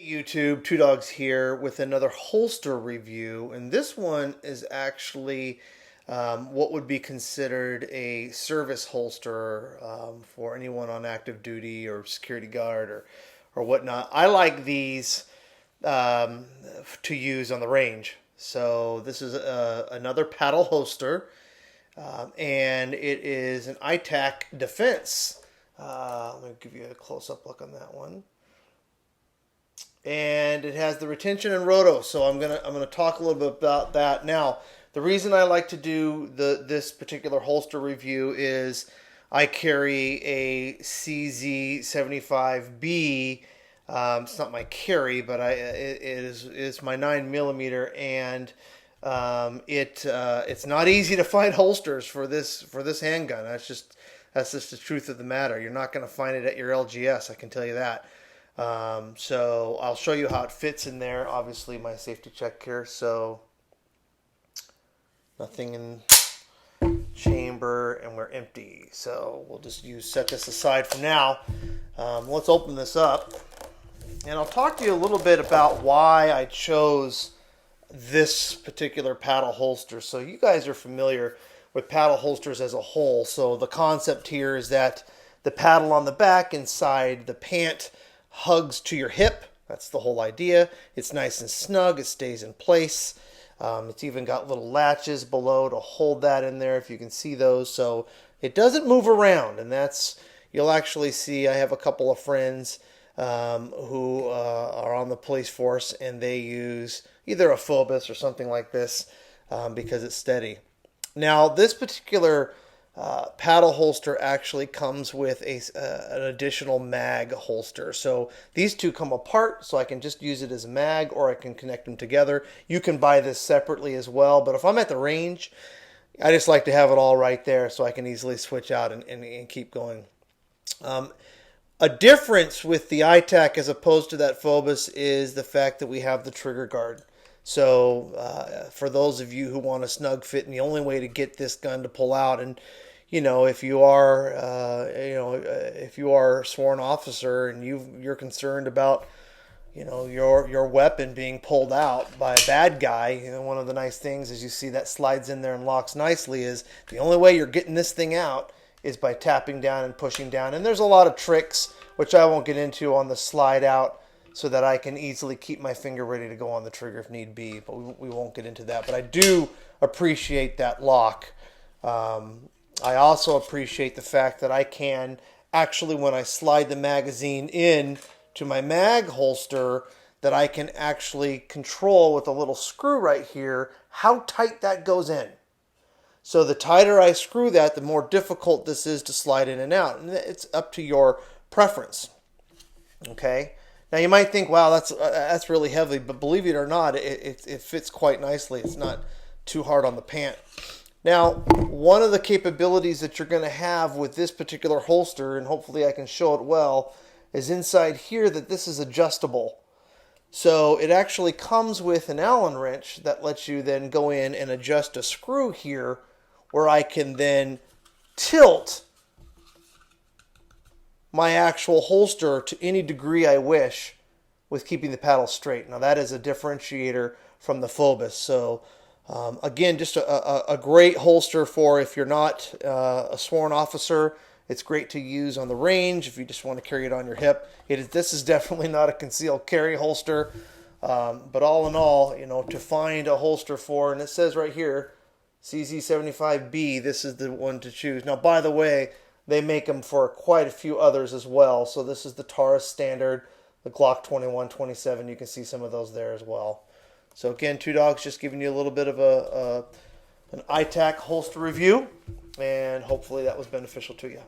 YouTube, Two Dogs here with another holster review, and this one is actually what would be considered a service holster for anyone on active duty or security guard or whatnot. I like these to use on the range. So this is another paddle holster, and it is an iTac Defense. Let me give you a close-up look on that one. And it has the retention and roto, so I'm gonna talk a little bit about that. Now, the reason I like to do this particular holster review is I carry a CZ75B. It's not my carry, but it's my 9mm, and it's not easy to find holsters for this handgun. That's just the truth of the matter. You're not going to find it at your LGS, I can tell you that. So I'll show you how it fits in there. Obviously my safety check here, so nothing in chamber, and we're empty. So we'll just set this aside for now. Let's open this up, and I'll talk to you a little bit about why I chose this particular paddle holster. So you guys are familiar with paddle holsters as a whole. So the concept here is that the paddle on the back inside the pant hugs to your hip. That's the whole idea. It's nice and snug. It stays in place. It's even got little latches below to hold that in there, if you can see those. So it doesn't move around, and you'll actually see. I have a couple of friends who are on the police force, and they use either a Phobos or something like this because it's steady. Now, this particular paddle holster actually comes with an additional mag holster. So these two come apart, so I can just use it as a mag, or I can connect them together. You can buy this separately as well, but if I'm at the range, I just like to have it all right there so I can easily switch out and keep going. A difference with the iTac as opposed to that Phobos is the fact that we have the trigger guard. So for those of you who want a snug fit, and the only way to get this gun to pull out, and if you are a sworn officer and you're concerned about your weapon being pulled out by a bad guy, one of the nice things is you see that slides in there and locks nicely. Is the only way you're getting this thing out is by tapping down and pushing down. And there's a lot of tricks which I won't get into on the slide out, so that I can easily keep my finger ready to go on the trigger if need be, but we won't get into that. But I do appreciate that lock. I also appreciate the fact that I can actually, when I slide the magazine in to my mag holster, that I can actually control with a little screw right here how tight that goes in. So the tighter I screw that, the more difficult this is to slide in and out. And it's up to your preference. Okay? Now you might think, wow, that's really heavy, but believe it or not, it fits quite nicely. It's not too hard on the pant. Now, one of the capabilities that you're going to have with this particular holster, and hopefully I can show it well, is inside here that this is adjustable. So it actually comes with an Allen wrench that lets you then go in and adjust a screw here, where I can then tilt my actual holster to any degree I wish with keeping the paddle straight. Now that is a differentiator from the Phobos. So again, just a great holster for if you're not a sworn officer. It's great to use on the range if you just want to carry it on your hip. This is definitely not a concealed carry holster, but all in all, to find a holster for, and it says right here, CZ75B, this is the one to choose. Now, by the way, they make them for quite a few others as well. So this is the Taurus standard, the Glock 21, 27. You can see some of those there as well. So again, Two Dogs just giving you a little bit of an iTac holster review, and hopefully that was beneficial to you.